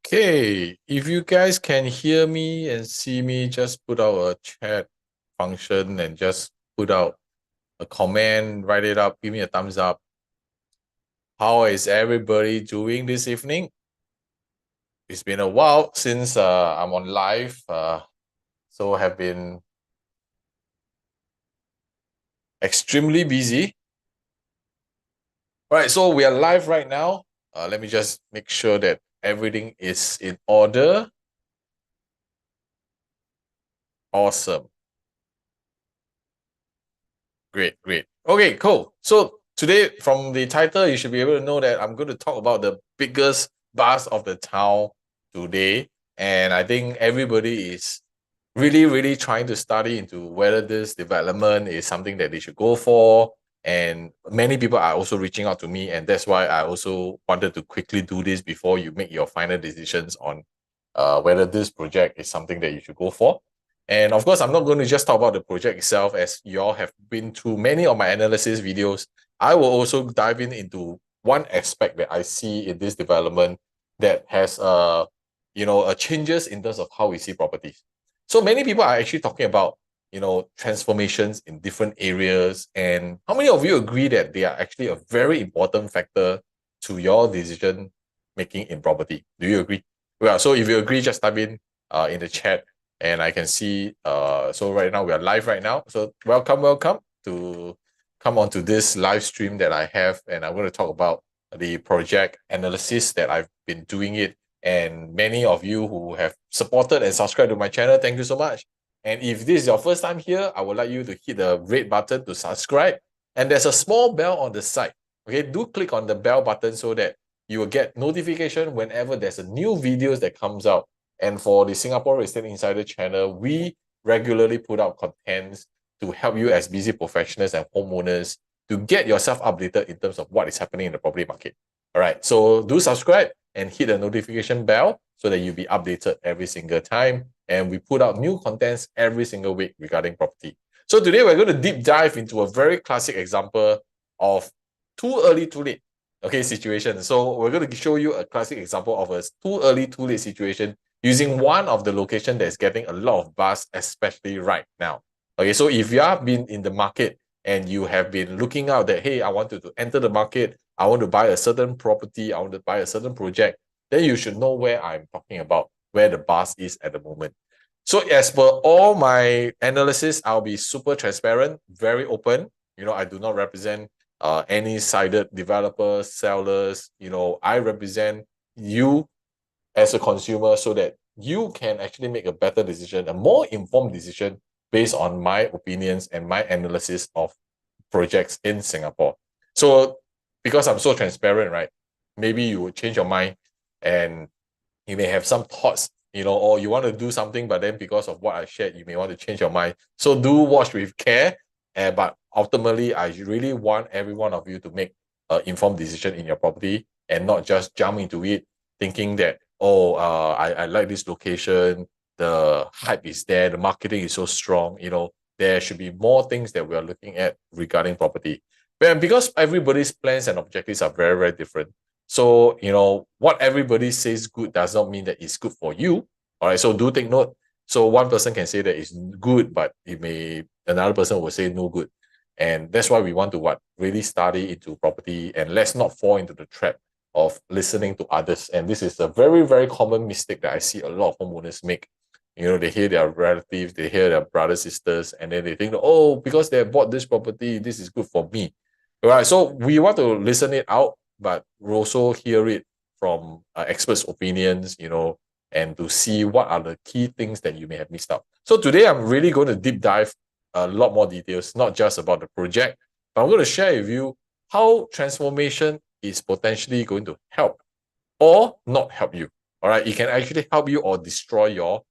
Okay, if you guys can hear me and see me, just put out a chat function and just put out a comment, write it up, give me a thumbs up. How is everybody doing this evening? It's been a while since I'm on live, so have been extremely busy. All right, so we are live right now. Let me just make sure that everything is in order. Awesome. Great, great. Okay, cool. So today, from the title, you should be able to know that I'm going to talk about the biggest buzz of the town today. And I think everybody is really trying to study into whether this development is something that they should go for. And many people are also reaching out to me. And that's why I also wanted to quickly do this before you make your final decisions on whether this project is something that you should go for. And of course, I'm not going to just talk about the project itself, as you all have been through many of my analysis videos. I will also dive into one aspect that I see in this development that has changes in terms of how we see properties. So many people are actually talking about transformations in different areas. And how many of you agree that they are actually a very important factor to your decision making in property? Do you agree? Well, so if you agree, just type in the chat and I can see so right now we are live right now. So welcome to come on to this live stream that I have, and I'm going to talk about the project analysis that I've been doing it. And many of you who have supported and subscribed to my channel, thank you so much. And if this is your first time here, I would like you to hit the red button to subscribe. And there's a small bell on the side. Okay, do click on the bell button so that you will get notification whenever there's a new videos that comes out. And for the Singapore Real Estate Insider channel, we regularly put out contents to help you as busy professionals and homeowners to get yourself updated in terms of what is happening in the property market. All right, so do subscribe and hit the notification bell so that you'll be updated every single time. And we put out new contents every single week regarding property. So today we're going to deep dive into a very classic example of too early, too late, okay, situation. So we're going to show you a classic example of a too early, too late situation using one of the location that's getting a lot of buzz, especially right now. Okay, so if you have been in the market and you have been looking out that, hey, I wanted to enter the market, I want to buy a certain property, I want to buy a certain project, then you should know where I'm talking about, where the buzz is at the moment. So as per all my analysis, I'll be super transparent, very open. I do not represent any sided developers, sellers. I represent you as a consumer so that you can actually make a better decision, a more informed decision based on my opinions and my analysis of projects in Singapore. So because I'm so transparent, right? Maybe you would change your mind and you may have some thoughts, or you want to do something, but then because of what I shared, you may want to change your mind. So do watch with care. But ultimately, I really want every one of you to make an informed decision in your property and not just jump into it thinking that, I like this location, the hype is there, the marketing is so strong, there should be more things that we are looking at regarding property. But because everybody's plans and objectives are very different. So, what everybody says good does not mean that it's good for you. All right. So do take note. So one person can say that it's good, but another person will say no good. And that's why we want to really study into property, and let's not fall into the trap of listening to others. And this is a very common mistake that I see a lot of homeowners make. They hear their relatives, they hear their brothers, sisters, and then they think, oh, because they bought this property, this is good for me. All right. So we want to listen it out, but we also hear it from experts' opinions, and to see what are the key things that you may have missed out. So today I'm really going to deep dive a lot more details, not just about the project, but I'm going to share with you how transformation is potentially going to help or not help you. All right, it can actually help you or destroy your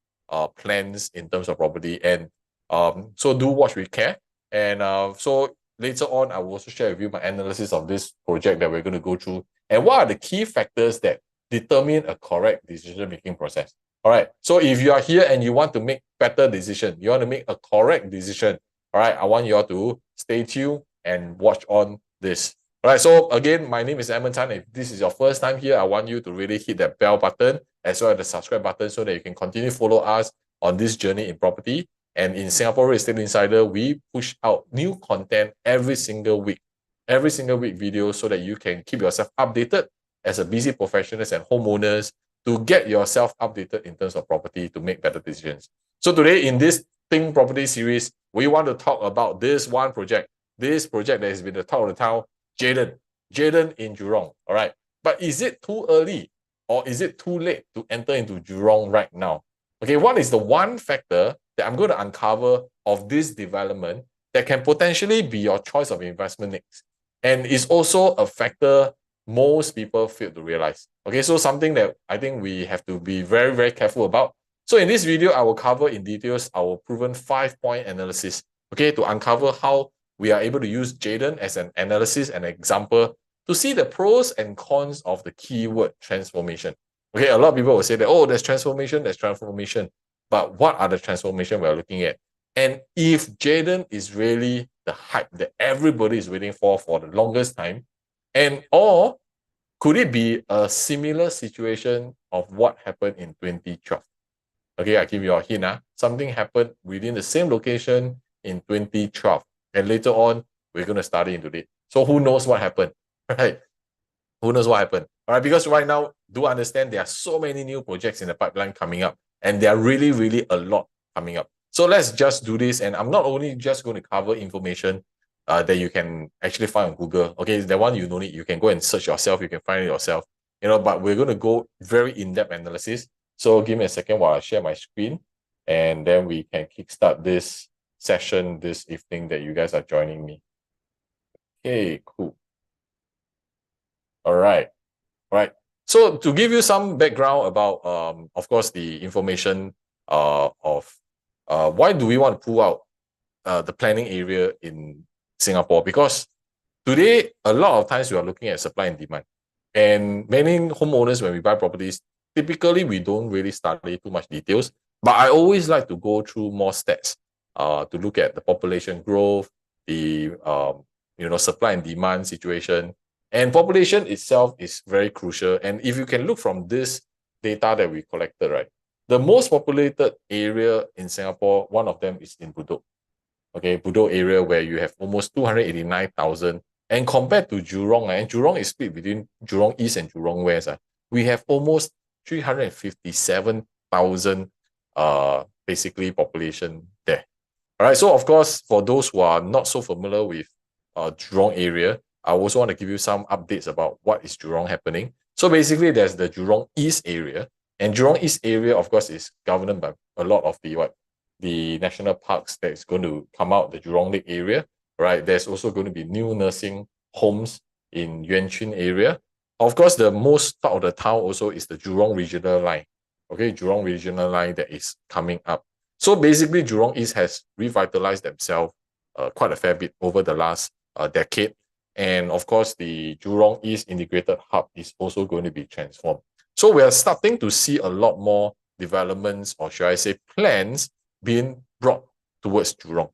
plans in terms of property. And so do watch with care. And so later on, I will also share with you my analysis of this project that we're going to go through and what are the key factors that determine a correct decision-making process. All right, so if you are here and you want to make better decision, you want to make a correct decision, all right, I want you all to stay tuned and watch on this. All right, so again, my name is Edmund. If this is your first time here, I want you to really hit that bell button as well as the subscribe button so that you can continue to follow us on this journey in property. And in Singapore Real Estate Insider, we push out new content every single week video so that you can keep yourself updated as a busy professionals and homeowners to get yourself updated in terms of property to make better decisions. So today in this Think Property series, we want to talk about this one project. This project that has been the talk of the town, Jayden in Jurong. All right. But is it too early or is it too late to enter into Jurong right now? Okay, what is the one factor that I'm going to uncover of this development that can potentially be your choice of investment next? And is also a factor most people fail to realize. Okay, so something that I think we have to be very, very careful about. So in this video, I will cover in details our proven 5-point analysis, okay, to uncover how we are able to use Jayden as an analysis and example to see the pros and cons of the keyword transformation. Okay, a lot of people will say that, oh, there's transformation. But what are the transformation we're looking at? And if Jayden is really the hype that everybody is waiting for the longest time, and or could it be a similar situation of what happened in 2012? Okay, I give you a hint. Something happened within the same location in 2012. And later on, we're going to study into it. So who knows what happened, right? Who knows what happened? All right, because right now, do understand there are so many new projects in the pipeline coming up, and there are really, really a lot coming up. So let's just do this. And I'm not only just going to cover information that you can actually find on Google. Okay, the one you don't need, you can go and search yourself. You can find it yourself. But we're going to go very in-depth analysis. So give me a second while I share my screen, and then we can kickstart this session this evening that you guys are joining me. Okay, cool. All right. So to give you some background about, of course, the information of why do we want to pull out the planning area in Singapore? Because today, a lot of times we are looking at supply and demand. And many homeowners, when we buy properties, typically we don't really study too much details. But I always like to go through more stats to look at the population growth, the supply and demand situation. And population itself is very crucial. And if you can look from this data that we collected, right, the most populated area in Singapore, one of them is in Bedok. Okay, Bedok area where you have almost 289,000. And compared to Jurong, and Jurong is split between Jurong East and Jurong West, we have almost 357,000 basically population there. All right, so of course, for those who are not so familiar with Jurong area, I also want to give you some updates about what is Jurong happening. So basically, there's the Jurong East area, and Jurong East area, of course, is governed by a lot of the national parks that is going to come out, the Jurong Lake area, right? There's also going to be new nursing homes in Yuan Ching area. Of course, the most part of the town also is the Jurong Regional Line. Okay, Jurong Regional Line that is coming up. So basically, Jurong East has revitalized themselves quite a fair bit over the last decade. And of course, the Jurong East Integrated Hub is also going to be transformed. So we are starting to see a lot more developments, or should I say plans, being brought towards Jurong.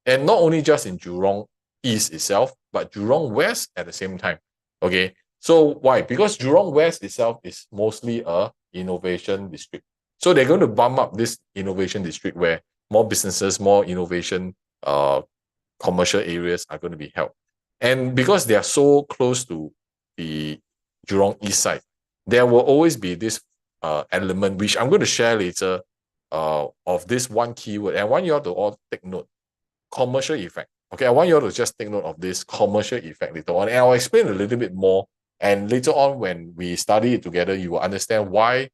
And not only just in Jurong East itself, but Jurong West at the same time. Okay, so why? Because Jurong West itself is mostly a innovation district. So they're going to bump up this innovation district where more businesses, more innovation, commercial areas are going to be held. And because they are so close to the Jurong East side, there will always be this element, which I'm going to share later, of this one keyword. And I want you all to all take note. Commercial effect. Okay, I want you all to just take note of this commercial effect later on. And I'll explain a little bit more. And later on, when we study it together, you will understand why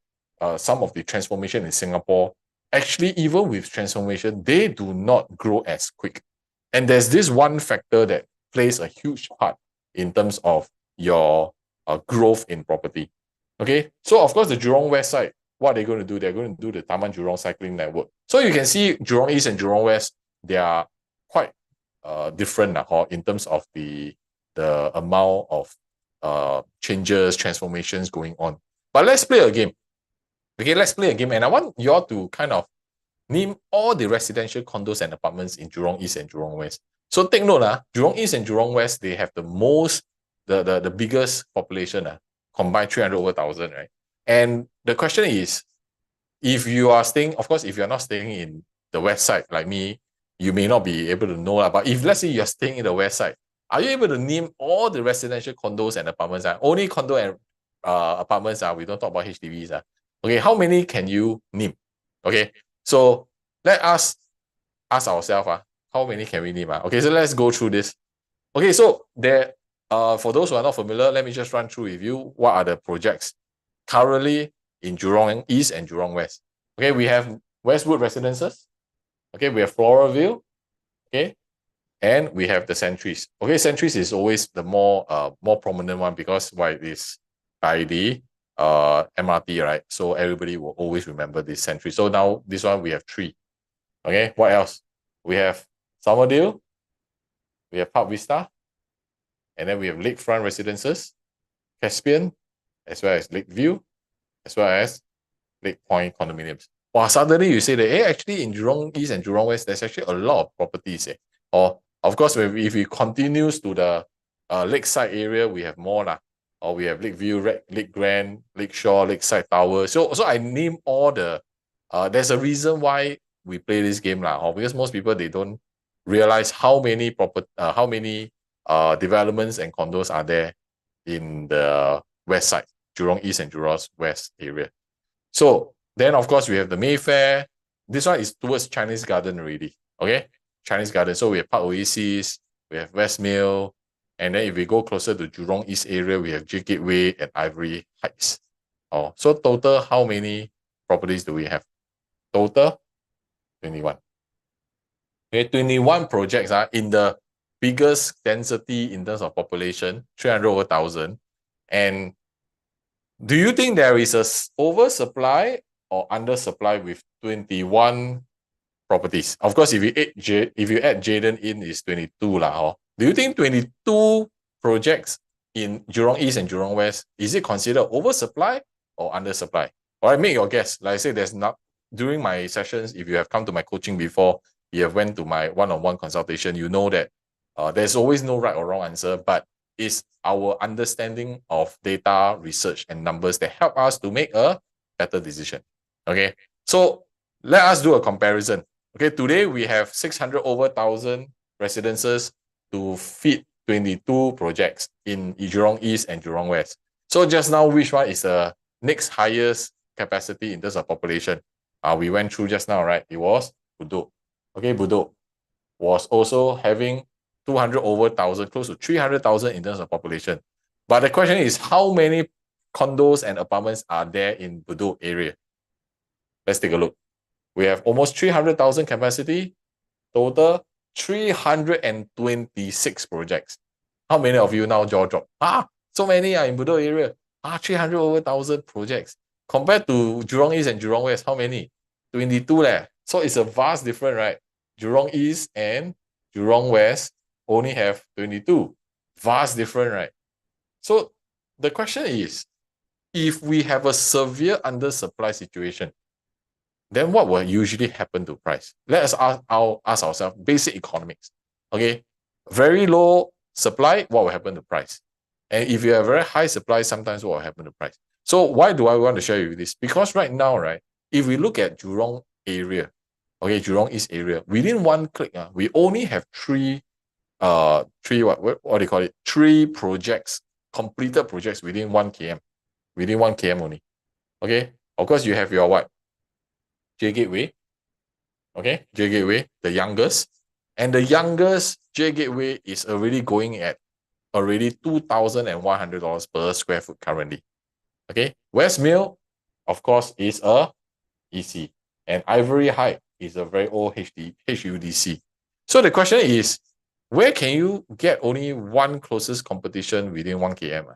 some of the transformation in Singapore, actually, even with transformation, they do not grow as quick. And there's this one factor that plays a huge part in terms of your growth in property. Okay, so of course, the Jurong West side, what are they going to do? They're going to do the Taman Jurong cycling network. So you can see Jurong East and Jurong West, they are quite different in terms of the amount of changes, transformations going on. But let's play a game. Okay, let's play a game. And I want you all to kind of name all the residential condos and apartments in Jurong East and Jurong West. So take note, Jurong East and Jurong West, they have the most the biggest population, combined 300 over 1,000, right? And the question is, if you are staying, of course, if you're not staying in the west side like me, you may not be able to know. But if let's say you're staying in the west side, are you able to name all the residential condos and apartments? Only condo and apartments, we don't talk about HDBs. Okay, how many can you name? Okay, so let us ask ourselves, how many can we name? Okay, so let's go through this. Okay, so there, for those who are not familiar, let me just run through with you what are the projects currently in Jurong East and Jurong West. Okay, we have Westwood Residences. Okay, we have Floraville. Okay, and we have the Centuries. Okay, Centuries is always the more prominent one because why it is by the MRT, right? So everybody will always remember this Century. So now this one we have 3. Okay, what else? We have Somerdale, we have Park Vista, and then we have Lakefront Residences, Caspian, as well as Lakeview, as well as Lake Point condominiums. Wow, suddenly you say that, hey, actually in Jurong East and Jurong West, there's actually a lot of properties. Or, of course, if we continues to the lakeside area, we have more. Or we have Lakeview, Lake Grand, Lakeshore, Lakeside Tower. So I name all the, there's a reason why we play this game, because most people, they don't realize how many developments and condos are there in the west side, Jurong East and Jurong West area. So then, of course, we have the Mayfair. This one is towards Chinese Garden already. Okay, Chinese Garden. So we have Park Oasis, we have Westmill, and then if we go closer to Jurong East area, we have J Gateway and Ivory Heights. Oh, so total, how many properties do we have? Total, 21. Okay, 21 projects in the biggest density in terms of population, 300 over 1,000. And do you think there is a oversupply or undersupply with 21 properties? Of course, if you add Jaden in, is 22 lah. Do you think 22 projects in Jurong East and Jurong West, is it considered oversupply or undersupply? All right, make your guess. Like I said, there's not, during my sessions, if you have come to my coaching before, you have went to my one-on-one consultation, you know that there's always no right or wrong answer, but it's our understanding of data, research, and numbers that help us to make a better decision. Okay, so let us do a comparison. Okay, today we have 600 over 1,000 residences to feed 22 projects in Jurong East and Jurong West. So just now, which one is the next highest capacity in terms of population? We went through just now, right? It was Bedok. Okay, Bedok was also having 200 over 1,000, close to 300,000 in terms of population. But the question is, how many condos and apartments are there in Bedok area? Let's take a look. We have almost 300,000 capacity, total 326 projects. How many of you now jaw drop? So many in Bedok area. 300 over 1,000 projects. Compared to Jurong East and Jurong West, how many? 22 leh. So it's a vast difference, right? Jurong East and Jurong West only have 22. Vast difference, right? So the question is, if we have a severe undersupply situation, then what will usually happen to price? Let us ask ourselves, basic economics. Okay, very low supply, what will happen to price? And if you have very high supply, sometimes what will happen to price? So why do I want to share with you this? Because right now, right, if we look at Jurong area, okay, Jurong East area, within one click, we only have three what do you call it? 3 projects, completed projects within 1 km. Within 1 km only. Okay. Of course, you have your what? J Gateway. Okay, J Gateway, the youngest. And the youngest J Gateway is already going at already $2,100 per square foot currently. Okay. Westmill, of course, is a EC. And Ivory Heights is a very old HUDC. So the question is, where can you get only one closest competition within 1 km?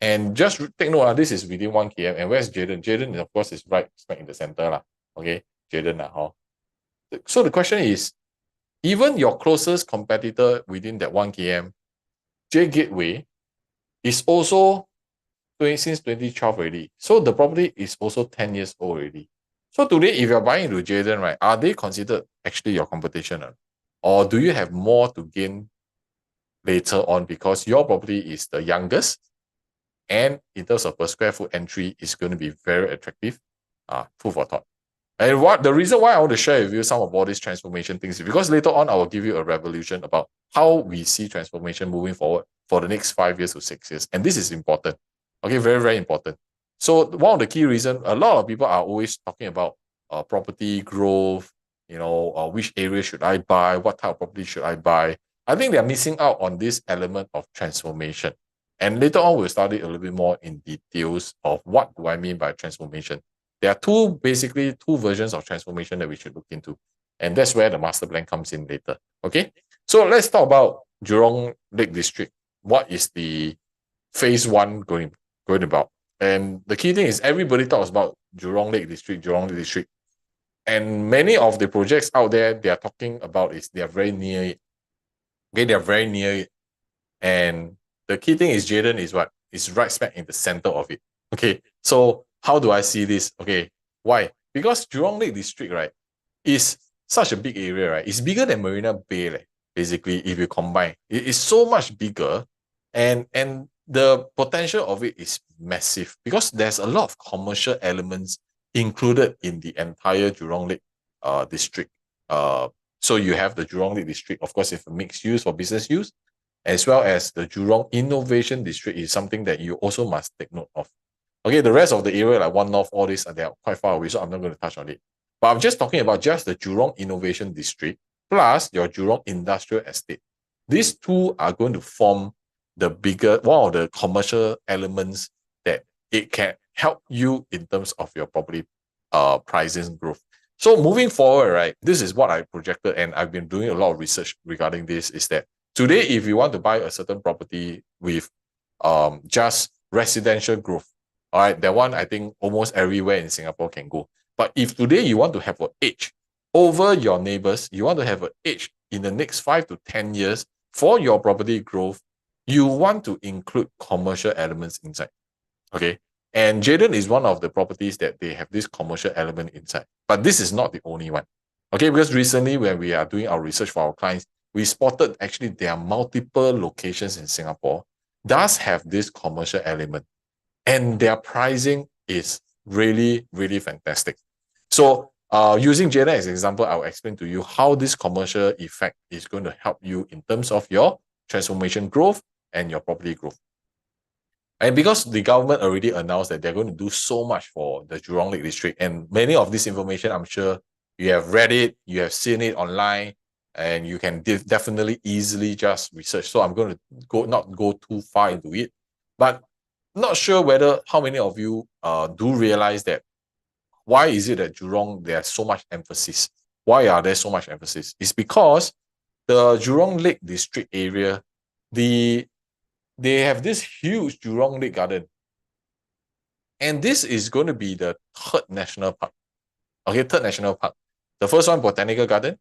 And just take note, this is within 1 km. And where's Jaden? Jaden, of course, is right smack in the center. Okay, Jaden. So the question is, even your closest competitor within that 1 km, J Gateway, is also since 2012 already. So the property is also 10 years old already. So today, if you're buying into Jaden, right, are they considered actually your competition? Or do you have more to gain later on because your property is the youngest, and in terms of per square foot entry is going to be very attractive. Food for thought. And what the reason why I want to share with you some of all these transformation things is because later on I will give you a revolution about how we see transformation moving forward for the next 5 years to 6 years. And this is important. Okay, very, very important. So one of the key reasons, a lot of people are always talking about property growth, which area should I buy? What type of property should I buy? I think they're missing out on this element of transformation. And later on, we'll study a little bit more in details of what do I mean by transformation. There are basically two versions of transformation that we should look into. And that's where the master plan comes in later. Okay. So let's talk about Jurong Lake District. What is the phase one going about? And the key thing is everybody talks about Jurong Lake District. And many of the projects out there they are talking about is they are very near it. Okay, they are very near it. And the key thing is Jaden is what? Is right smack in the center of it. Okay, so how do I see this? Okay, why? Because Jurong Lake District, right, is such a big area, right? It's bigger than Marina Bay, like, basically, if you combine. It is so much bigger, and the potential of it is massive because there's a lot of commercial elements included in the entire Jurong Lake district. So you have the Jurong Lake District, of course, if mixed use for business use, as well as the Jurong Innovation District is something that you also must take note of. Okay, the rest of the area, like One North, all this, they are quite far away, so I'm not going to touch on it. But I'm just talking about just the Jurong Innovation District plus your Jurong Industrial Estate. These two are going to form one of the commercial elements that it can help you in terms of your property pricing growth. So moving forward, right, this is what I projected, and I've been doing a lot of research regarding this, is that today, if you want to buy a certain property with just residential growth, all right, that one I think almost everywhere in Singapore can go. But if today you want to have an edge over your neighbors, you want to have an edge in the next 5 to 10 years for your property growth, you want to include commercial elements inside. Okay. And Jaden is one of the properties that they have this commercial element inside. But this is not the only one. Okay, because recently when we are doing our research for our clients, we spotted actually there are multiple locations in Singapore does have this commercial element. And their pricing is really, really fantastic. So using Jaden as an example, I'll explain to you how this commercial effect is going to help you in terms of your transformation growth and your property growth. And because the government already announced that they're going to do so much for the Jurong Lake District, and many of this information, I'm sure you have read it, you have seen it online, and you can definitely easily just research. So I'm going to not go too far into it, but not sure whether how many of you do realize that why is it that Jurong there's so much emphasis? Why are there so much emphasis? It's because the Jurong Lake District area, they have this huge Jurong Lake Garden. And this is going to be the third national park. Okay, third national park. The first one, Botanical Garden.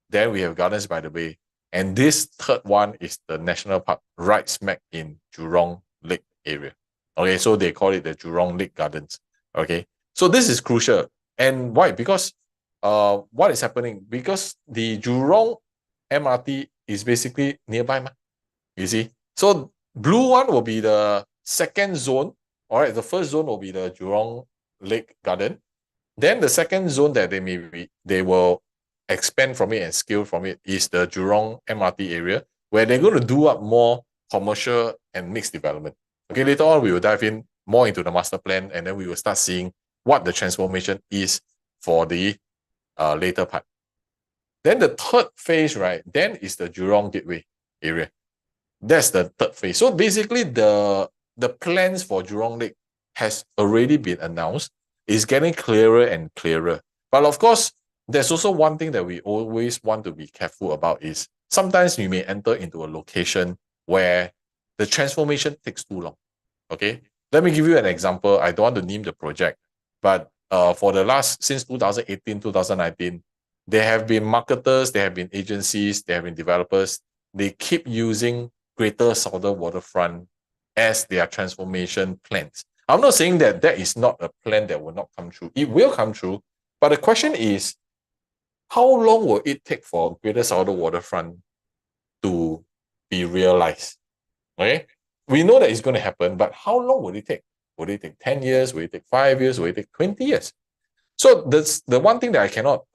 Then we have Gardens by the Bay. And this third one is the national park right smack in Jurong Lake area. Okay, so they call it the Jurong Lake Gardens. Okay, so this is crucial. And why? Because what is happening? Because the Jurong MRT is basically nearby. You see? So blue one will be the second zone. All right, the first zone will be the Jurong Lake Garden. Then the second zone that they will expand from it and scale from it is the Jurong MRT area, where they're going to do up more commercial and mixed development. Okay, later on we will dive in more into the master plan, and then we will start seeing what the transformation is for the later part. Then the third phase, right, then is the Jurong Gateway area. That's the third phase. So basically the plans for Jurong Lake has already been announced. It's getting clearer and clearer. But of course, there's also one thing that we always want to be careful about is sometimes we may enter into a location where the transformation takes too long. Okay, let me give you an example. I don't want to name the project, but for since 2018, 2019, there have been marketers, there have been agencies, there have been developers. They keep using Greater Southern Waterfront as their transformation plans. I'm not saying that that is not a plan that will not come true. It will come true. But the question is, how long will it take for Greater Southern Waterfront to be realized. Okay? We know that it's going to happen, but how long will it take? Will it take 10 years? Will it take 5 years? Will it take 20 years? So that's the one thing that I cannot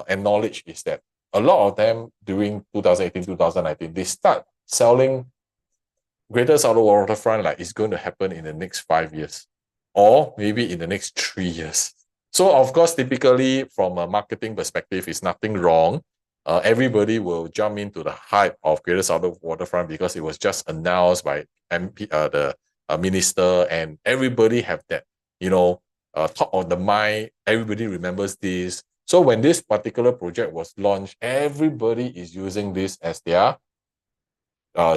acknowledge is that a lot of them during 2018, 2019, they start selling Greater Southern Waterfront like it's going to happen in the next 5 years or maybe in the next 3 years. So of course, typically from a marketing perspective, it's nothing wrong. Everybody will jump into the hype of Greater Southern Waterfront because it was just announced by the minister, and everybody have that, top of the mind. Everybody remembers this. So when this particular project was launched, everybody is using this as their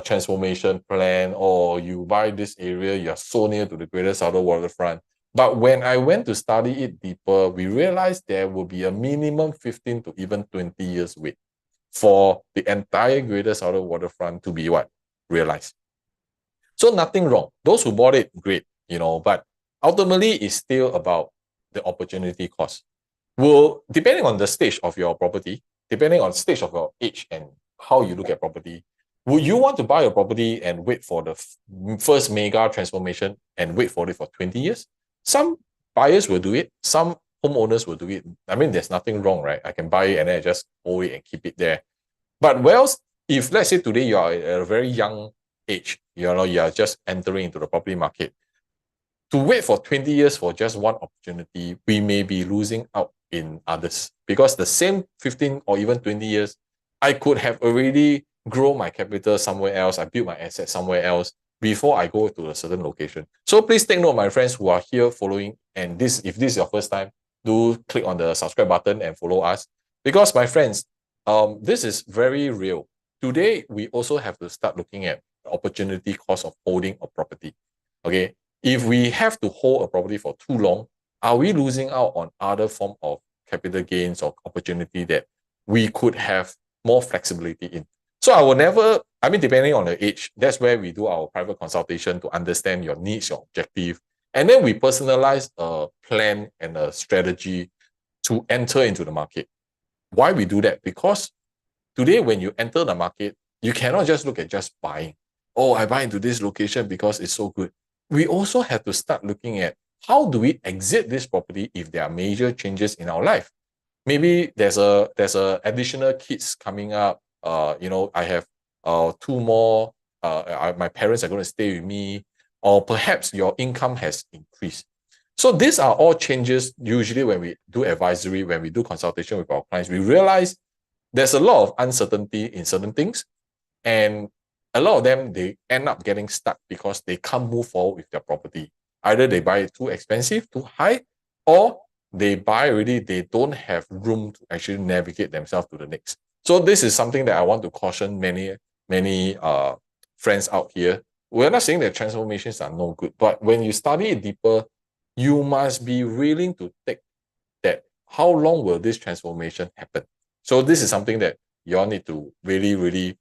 transformation plan, or you buy this area, you're so near to the Greater Southern Waterfront. But when I went to study it deeper, we realized there will be a minimum 15 to even 20 years wait for the entire Greater Southern Waterfront to be what? Realized. So nothing wrong. Those who bought it, great, but ultimately it's still about the opportunity cost. Well, depending on the stage of your property, depending on the stage of your age and how you look at property, would you want to buy a property and wait for the first mega transformation and wait for it for 20 years? Some buyers will do it. Some homeowners will do it. I mean, there's nothing wrong, right? I can buy it and then I just hold it and keep it there. But well, if let's say today you are at a very young age, you are just entering into the property market, to wait for 20 years for just one opportunity, we may be losing out in others, because the same 15 or even 20 years, I could have already grow my capital somewhere else, I build my assets somewhere else before I go to a certain location. So please take note, my friends who are here following, and if this is your first time, do click on the subscribe button and follow us, because my friends, this is very real. Today, we also have to start looking at the opportunity cost of holding a property. Okay, if we have to hold a property for too long, are we losing out on other form of capital gains or opportunity that we could have more flexibility in? So I will never, depending on the age, that's where we do our private consultation to understand your needs, your objective. And then we personalize a plan and a strategy to enter into the market. Why we do that? Because today, when you enter the market, you cannot just look at just buying. Oh, I buy into this location because it's so good. We also have to start looking at how do we exit this property if there are major changes in our life. Maybe there's a additional kids coming up. I have 2 more. My parents are going to stay with me, or perhaps your income has increased. So these are all changes. Usually, when we do advisory, when we do consultation with our clients, we realize there's a lot of uncertainty in certain things, and a lot of them, they end up getting stuck because they can't move forward with their property. Either they buy it too expensive, too high, or they buy already, they don't have room to actually navigate themselves to the next. So this is something that I want to caution many friends out here. We're not saying that transformations are no good, but when you study it deeper, you must be willing to take that. How long will this transformation happen? So this is something that you all need to really, really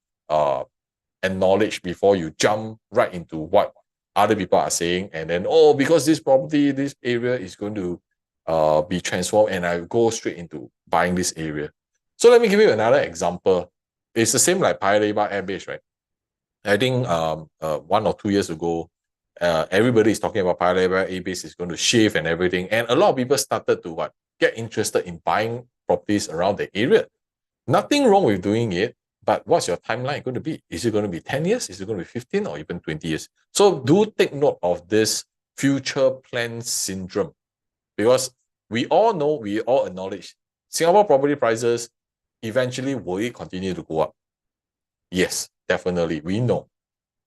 acknowledge before you jump right into what other people are saying, and then, oh, because this property, this area is going to be transformed, and I go straight into buying this area. So let me give you another example. It's the same like Paya Lebar Air Base, right? I think 1 or 2 years ago, everybody is talking about Paya Lebar Air Base is going to shift and everything, and a lot of people started to get interested in buying properties around the area. Nothing wrong with doing it, but what's your timeline going to be? Is it going to be 10 years? Is it going to be 15 or even 20 years? So do take note of this future plan syndrome, because we all know, we all acknowledge Singapore property prices, eventually will it continue to go up? Yes, definitely, we know.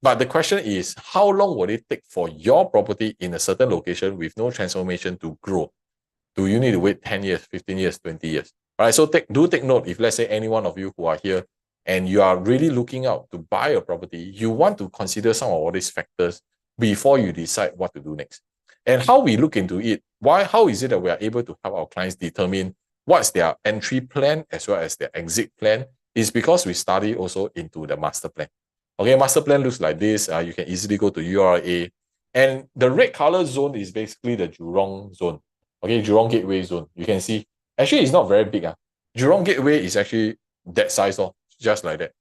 But the question is, how long will it take for your property in a certain location with no transformation to grow? Do you need to wait 10 years, 15 years, 20 years? All right, so do take note, if let's say any one of you who are here and you are really looking out to buy a property, you want to consider some of all these factors before you decide what to do next. And how we look into it, how is it that we are able to help our clients determine what's their entry plan as well as their exit plan, is because we study also into the master plan. Okay, master plan looks like this. You can easily go to URA. And the red color zone is basically the Jurong zone. Okay, Jurong Gateway zone. You can see, actually it's not very big. Jurong Gateway is actually that size, just like that.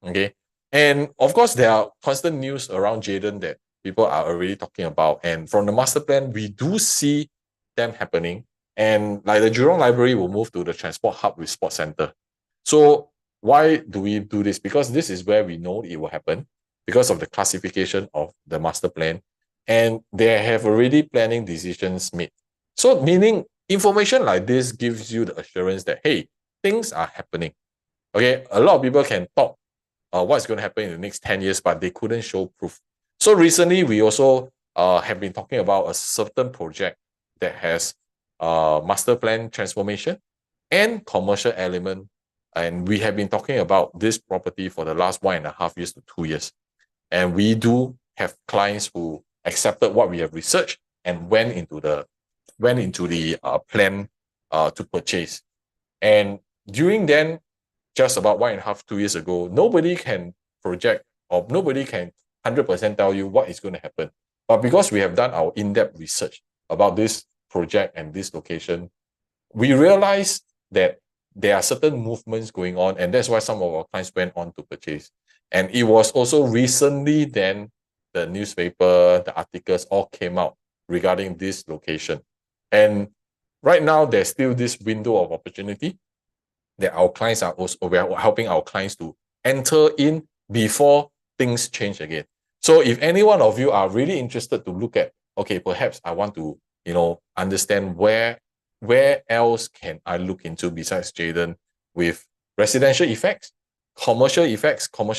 Okay, And of course, there are constant news around Jayden that people are already talking about. And from the master plan, we do see them happening. And like the Jurong Library will move to the transport hub with sports center. So why do we do this? Because this is where we know it will happen because of the classification of the master plan. And they have already planning decisions made. So meaning information like this gives you the assurance that, hey, things are happening. Okay, a lot of people can talk what's going to happen in the next 10 years, but they couldn't show proof. So recently, we also have been talking about a certain project that has master plan transformation and commercial element. And we have been talking about this property for the last 1.5 years to 2 years. And we do have clients who accepted what we have researched and went into the plan to purchase. And during then, just about 1.5, 2 years ago, nobody can project or nobody can 100% tell you what is going to happen. But because we have done our in-depth research about this project and this location, we realized that there are certain movements going on, and that's why some of our clients went on to purchase. And it was also recently then the newspaper, the articles all came out regarding this location. And right now, there's still this window of opportunity that our clients are also, we're helping our clients to enter in before things change again. So if any one of you are really interested to look at, okay, perhaps I want to, understand where else can I look into besides Jayden with residential effects, commercial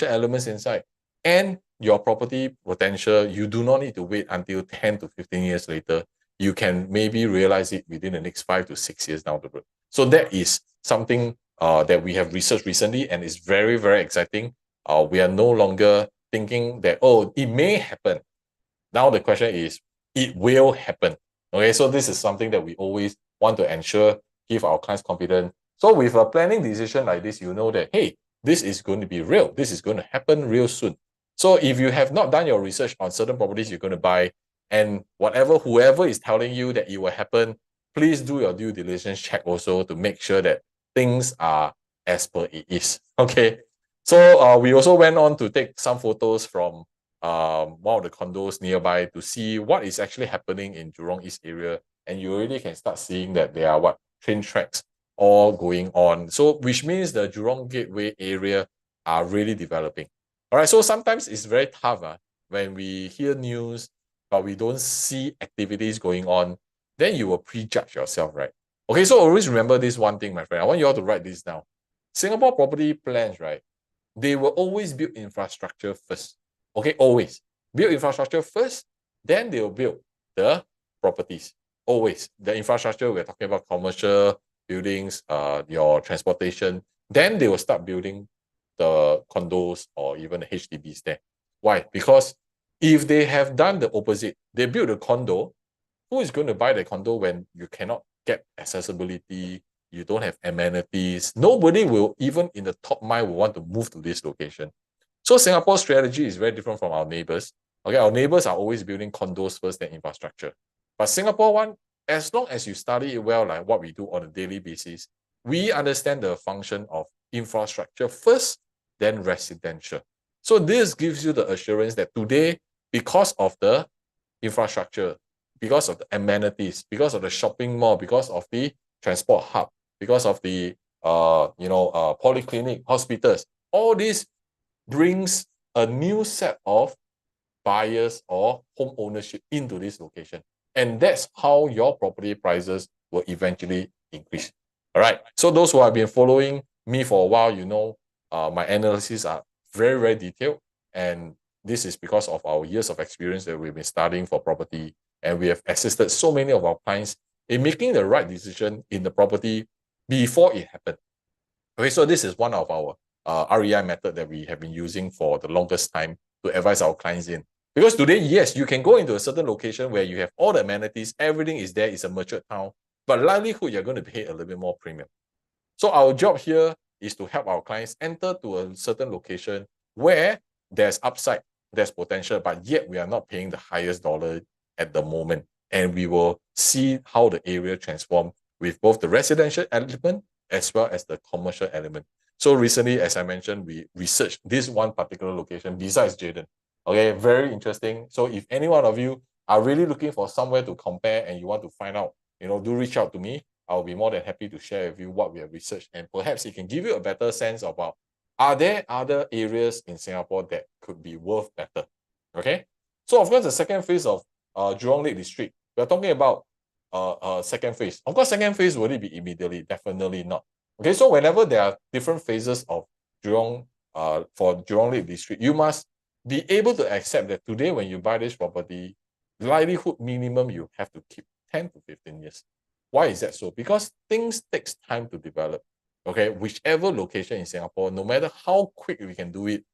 elements inside, and your property potential, you do not need to wait until 10 to 15 years later. You can maybe realize it within the next 5 to 6 years down the road. So that is something that we have researched recently, and it's very, very exciting. We are no longer thinking that, oh, it may happen. Now the question is, it will happen. Okay, so this is something that we always want to ensure, give our clients confidence. So with a planning decision like this, you know that, hey, this is going to be real. This is going to happen real soon. So if you have not done your research on certain properties you're going to buy, and whoever is telling you that it will happen, please do your due diligence check also to make sure that things are as per it is. Okay. So we also went on to take some photos from one of the condos nearby to see what is actually happening in Jurong East area. And you already can start seeing that there are train tracks all going on. So which means the Jurong Gateway area are really developing. All right. So sometimes it's very tough when we hear news, but we don't see activities going on. Then you will prejudge yourself, right? Okay, so always remember this one thing, my friend. I want you all to write this down. Singapore property plans, right? They will always build infrastructure first. Okay, always. Build infrastructure first, then they will build the properties. Always. The infrastructure, we're talking about commercial buildings, your transportation. Then they will start building the condos or even the HDBs there. Why? Because if they have done the opposite, they build a condo, who is going to buy the condo when you cannot get accessibility, you don't have amenities? Nobody will, even in the top mind, will want to move to this location. So Singapore's strategy is very different from our neighbors. Okay, our neighbors are always building condos first, then infrastructure. But Singapore one, as long as you study it well, like what we do on a daily basis, we understand the function of infrastructure first, then residential. So this gives you the assurance that today, because of the infrastructure, because of the amenities, because of the shopping mall, because of the transport hub, because of the polyclinic, hospitals, all this brings a new set of buyers or home ownership into this location. And that's how your property prices will eventually increase. All right. So those who have been following me for a while, my analyses are very, very detailed. And this is because of our years of experience that we've been studying for property. And we have assisted so many of our clients in making the right decision in the property before it happened. Okay, so this is one of our REI method that we have been using for the longest time to advise our clients in. Because today, yes, you can go into a certain location where you have all the amenities, everything is there, it's a matured town, but likelihood you're going to pay a little bit more premium. So our job here is to help our clients enter to a certain location where there's upside, there's potential, but yet we are not paying the highest dollar at the moment. And we will see how the area transform with both the residential element as well as the commercial element. So recently, as I mentioned, we researched this one particular location besides Jaden. Okay, very interesting. So if any one of you are really looking for somewhere to compare and you want to find out, do reach out to me. I'll be more than happy to share with you what we have researched, and perhaps it can give you a better sense about, are there other areas in Singapore that could be worth better? Okay. So of course, the second phase of Jurong Lake District, we're talking about second phase. Of course, second phase, will it be immediately? Definitely not. Okay, so whenever there are different phases of Jurong, for Jurong Lake District, you must be able to accept that today when you buy this property, likelihood minimum you have to keep 10 to 15 years. Why is that so? Because things takes time to develop. Okay, whichever location in Singapore, no matter how quick we can do it,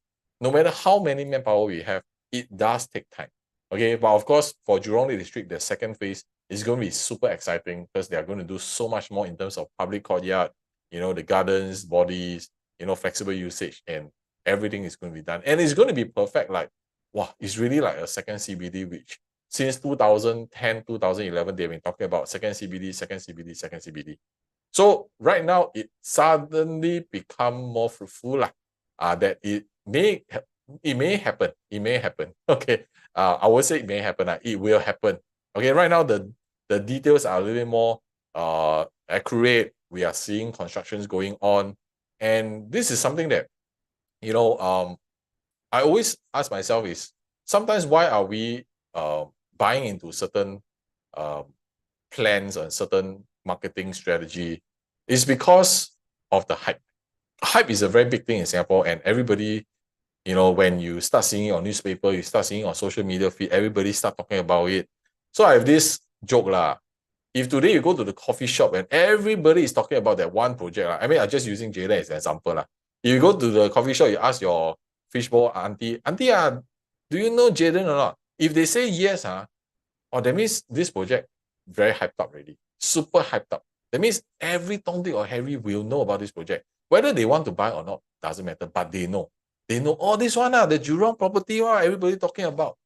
no matter how many manpower we have, it does take time. Okay, but of course, for Jurong Lake District, the second phase is going to be super exciting because they are going to do so much more in terms of public courtyard, the gardens, bodies, flexible usage, and everything is going to be done. And it's going to be perfect. Like, wow, it's really like a second CBD, which since 2010, 2011, they've been talking about second CBD, second CBD, second CBD. So right now, it suddenly become more fruitful that it may happen. It may happen. Okay. I would say it may happen. It will happen. Okay. Right now, the details are a little bit more accurate. We are seeing constructions going on. And this is something that, I always ask myself is, sometimes why are we buying into certain plans and certain marketing strategy? Is because of the hype. Hype is a very big thing in Singapore, and everybody, when you start seeing it on newspaper, you start seeing it on social media feed, everybody start talking about it. So I have this joke lah. If today you go to the coffee shop and everybody is talking about that one project, I mean, I'm just using Jaden as an example lah. If you go to the coffee shop, you ask your fishbowl auntie, do you know Jaden or not? If they say yes, that means this project very hyped up already, super hyped up. That means every Tom, Dick, or Harry will know about this project. Whether they want to buy or not, doesn't matter, but they know. They know, this one, the Jurong property, everybody talking about.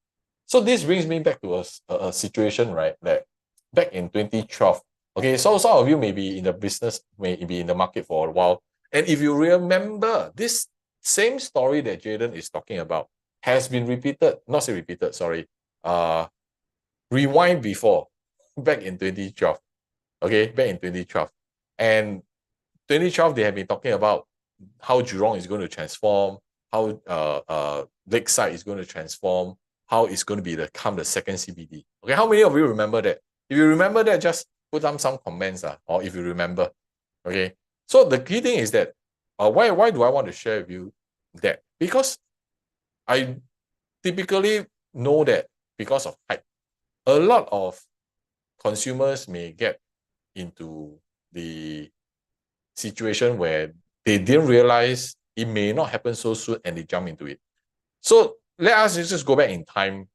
So this brings me back to a situation, right, that back in 2012, okay, so some of you may be in the business, may be in the market for a while. And if you remember, this same story that Jaden is talking about has been repeated, not say repeated, sorry, rewind before, back in 2012. Okay, back in 2012. And 2012, they have been talking about how Jurong is going to transform, how Lakeside is going to transform, how it's going to become the second CBD. Okay, how many of you remember that? If you remember that, just put down some comments, or if you remember. Okay, so the key thing is that, why do I want to share with you that? Because I typically know that because of hype, a lot of consumers may get into the situation where they didn't realize it may not happen so soon and they jump into it. So let us just go back in time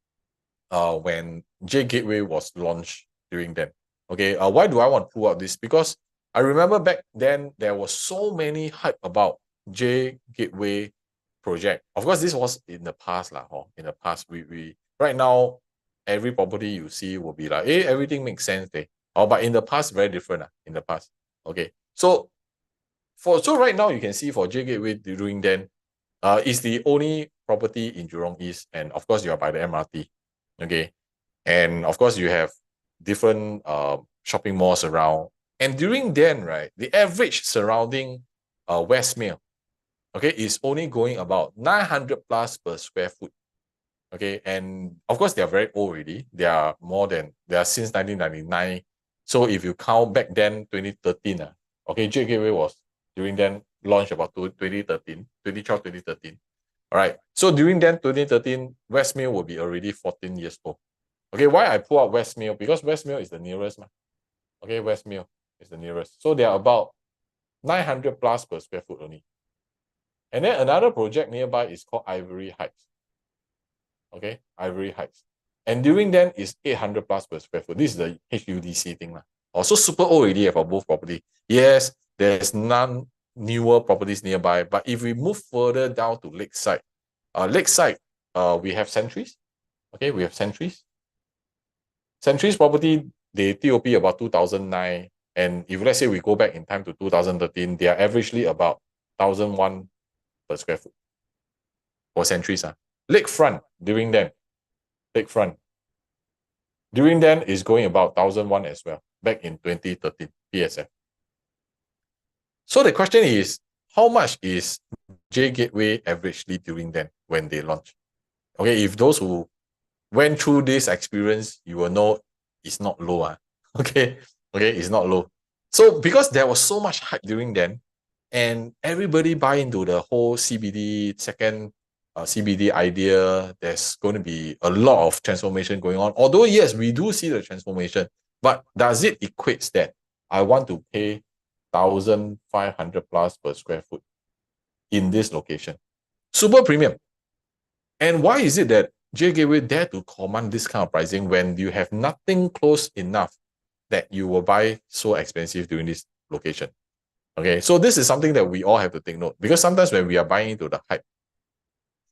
when J Gateway was launched during then. Okay, why do I want to pull out this? Because I remember back then there was so many hype about J Gateway project. Of course, this was in the past in the past, we right now every property you see will be like, everything makes sense there. But in the past, very different in the past. Okay, so right now you can see for J Gateway during then, is the only property in Jurong East, and of course you are by the MRT. Okay, and of course you have different shopping malls around. And during then, right, the average surrounding Westmere, okay, is only going about 900 plus per square foot. Okay, and of course they are very old already. They are since 1999. So if you count back then, 2013, okay, J Gateway was during then launched about 2013, 2012, 2013. All right. So during then, 2013, Westmere will be already 14 years old. Okay, why I pull out Westmere? Because Westmere is the nearest. Okay, Westmere is the nearest. So they are about 900 plus per square foot only. And then another project nearby is called Ivory Heights. Okay, Ivory Heights. And during then is 800 plus per square foot. This is the HUDC thing. Also super old already for both property. Yes, there's none newer properties nearby. But if we move further down to Lakeside, we have Centuries. Okay, we have Centuries. Centuries property, they TOP about 2009. And if let's say we go back in time to 2013, they are averagely about 1,001 per square foot for centuries. Lakefront during then, lakefront during then is going about 1,001 as well, back in 2013, PSF. So the question is, how much is J Gateway averagely during then when they launched? Okay, if those who went through this experience, you will know it's not low. Okay, it's not low. So because there was so much hype during then, and everybody buy into the whole CBD second CBD idea, there's going to be a lot of transformation going on. Although yes, we do see the transformation, but does it equate that I want to pay 1,500 plus per square foot in this location? Super premium. And why is it that J Gateway dare to command this kind of pricing when you have nothing close enough that you will buy so expensive during this location? Okay, so this is something that we all have to take note, because sometimes when we are buying into the hype,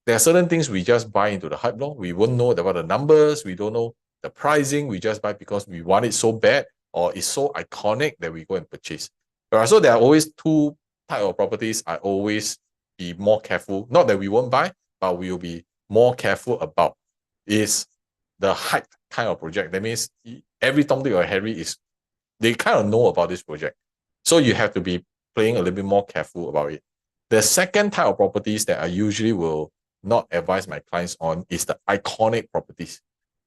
there are certain things we just buy into the hype. We won't know about the numbers, we don't know the pricing, we just buy because we want it so bad or it's so iconic that we go and purchase. Right, so there are always two types of properties I always be more careful. Not that we won't buy, but we will be more careful about is the hype kind of project. That means every Tom, Dick, or Harry they kind of know about this project. So you have to be playing a little bit more careful about it. The second type of properties that I usually will not advise my clients on is the iconic properties.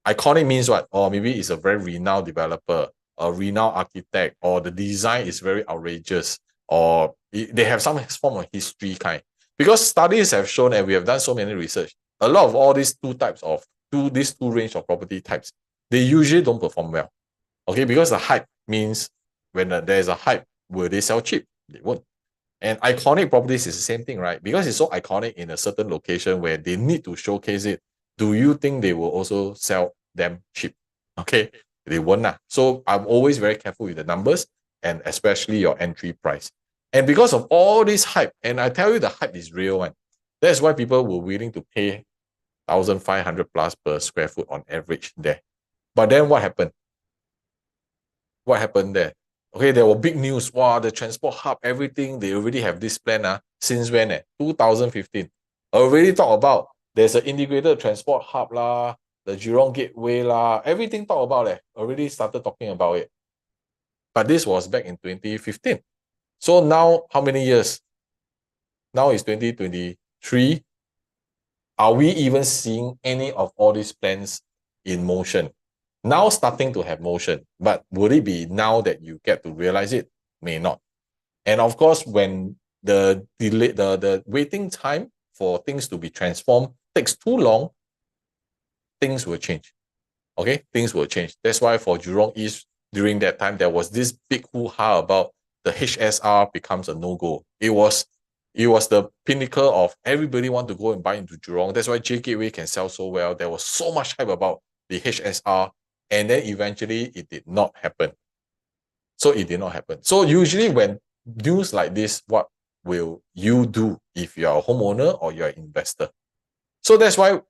Iconic means what? Or maybe it's a very renowned developer, a renowned architect, or the design is very outrageous, or they have some form of history kind. Because studies have shown, and we have done so many research, a lot of all these these two range of property types, they usually don't perform well. Okay, because the hype means when there's a hype, will they sell cheap? They won't. And iconic properties is the same thing, right? Because it's so iconic in a certain location where they need to showcase it. Do you think they will also sell them cheap? Okay, they won't. So I'm always very careful with the numbers and especially your entry price. And because of all this hype, and I tell you the hype is real, man. That's why people were willing to pay 1,500 plus per square foot on average there. But then what happened? What happened there? Okay, there were big news. Wow, the transport hub, everything, they already have this plan since when? 2015. Already talk about there's an integrated transport hub lah, the Jurong Gateway lah, everything talk about it. Already started talking about it. But this was back in 2015. So now, how many years? Now it's 2023. Are we even seeing any of all these plans in motion? Now starting to have motion, but would it be now that you get to realize it? May not. And of course, when the delay, the waiting time for things to be transformed takes too long, things will change. Okay, things will change. That's why for Jurong East, during that time, there was this big hoo-ha about the HSR becomes a no-go. It was the pinnacle of everybody want to go and buy into Jurong. That's why J Gateway can sell so well. There was so much hype about the HSR, and then eventually it did not happen. So it did not happen. So usually when news like this, what will you do if you are a homeowner or you're an investor? So that's why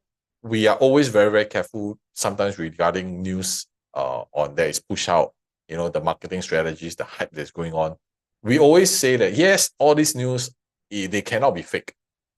we are always very, very careful sometimes regarding news on that is push out, the marketing strategies, the hype that's going on. We always say that, yes, all this news, they cannot be fake.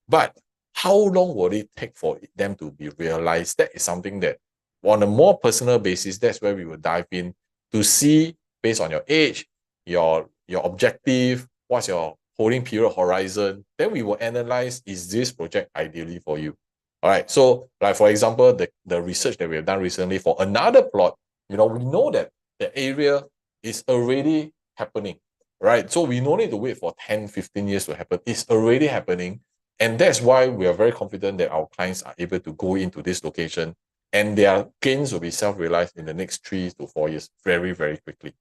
But how long will it take for them to be realized? That is something that on a more personal basis, that's where we will dive in to see based on your age, your objective, what's your holding period horizon. Then we will analyze, is this project ideally for you? All right. So like, for example, the research that we have done recently for another plot, we know that the area is already happening, right? So we don't need to wait for 10, 15 years to happen. It's already happening. And that's why we are very confident that our clients are able to go into this location and their gains will be self-realized in the next 3 to 4 years very, very quickly.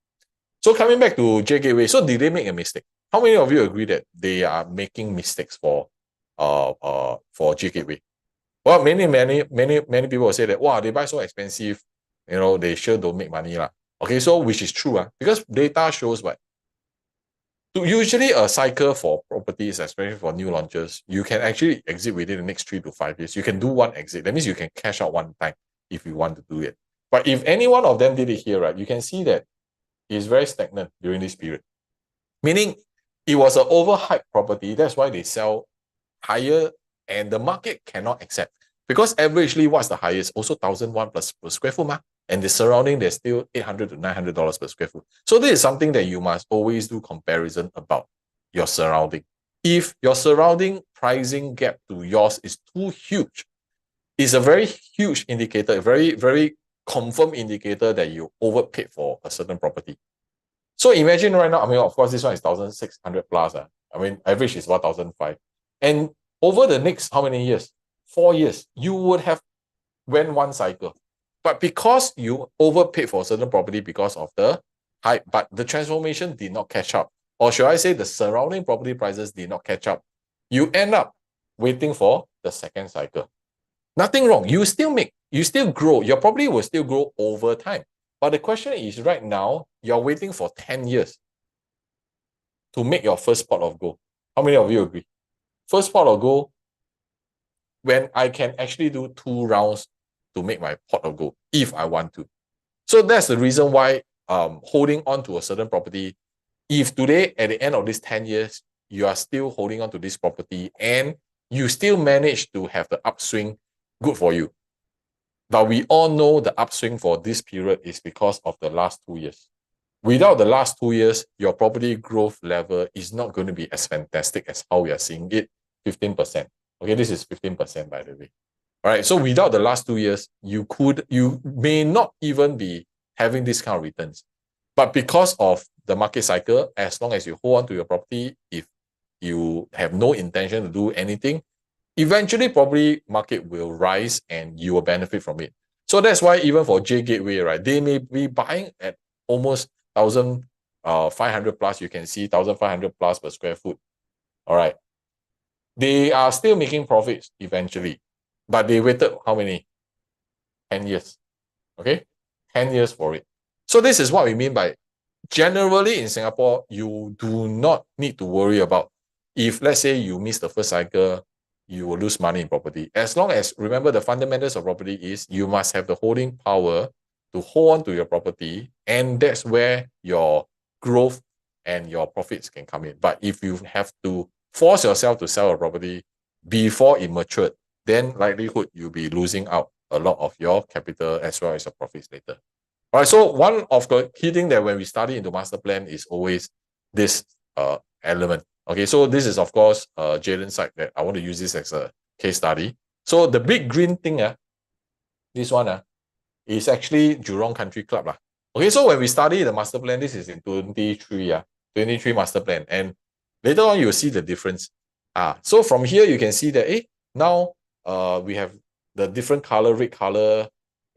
So coming back to J Gateway, so did they make a mistake? How many of you agree that they are making mistakes for J Gateway? Well, many people will say that, wow, they buy so expensive, they sure don't make money lah. Okay, so which is true, because data shows what? Usually a cycle for properties, especially for new launches, you can actually exit within the next 3 to 5 years. You can do one exit. That means you can cash out one time if you want to do it. But if any one of them did it here, right, you can see that it's very stagnant during this period. Meaning It was an overhyped property. That's why they sell higher and the market cannot accept. Because averagely, what's the highest? Also 1,001 plus per square foot, ma? And the surrounding, there's still $800 to $900 per square foot. So this is something that you must always do comparison about your surrounding. If your surrounding pricing gap to yours is too huge, it's a very huge indicator, a very, very confirmed indicator that you overpaid for a certain property. So imagine right now, I mean, of course, this one is 1,600 plus. I mean, average is 1,005. And over the next, how many years? 4 years, you would have went one cycle. But because you overpaid for a certain property because of the hype, but the transformation did not catch up, or should I say the surrounding property prices did not catch up, you end up waiting for the second cycle. Nothing wrong. You still grow. Your property will still grow over time. But the question is right now, you're waiting for 10 years to make your first pot of gold. How many of you agree? First pot of gold, when I can actually do 2 rounds to make my pot of gold, if I want to. So that's the reason why holding on to a certain property, if today, at the end of this 10 years, you are still holding on to this property and you still manage to have the upswing, good for you. But we all know the upswing for this period is because of the last 2 years. Without the last 2 years, your property growth level is not going to be as fantastic as how we are seeing it, 15%. Okay, this is 15%, by the way. All right, so without the last 2 years, you may not even be having this kind of returns. But because of the market cycle, as long as you hold on to your property, if you have no intention to do anything, eventually probably market will rise and you will benefit from it. So that's why even for J Gateway, right, they may be buying at almost 1,500 plus. You can see 1,500 plus per square foot. All right. They are still making profits eventually, but they waited how many? 10 years. Okay, 10 years for it. So this is what we mean by generally in Singapore, you do not need to worry about if, let's say, you miss the first cycle, you will lose money in property. As long as, remember, the fundamentals of property is you must have the holding power to hold on to your property, and that's where your growth and your profits can come in. But if you have to force yourself to sell a property before it matured, then likelihood you'll be losing out a lot of your capital as well as your profits later. All right, so one of the key things that when we study into master plan is always this element. Okay, so this is, of course, Jaden's side that I want to use this as a case study. So the big green thing, this one is actually Jurong Country Club. Okay, so when we study the master plan, this is in 23, 23 master plan. And later on, you'll see the difference. So from here, you can see that, now we have the different color, red color.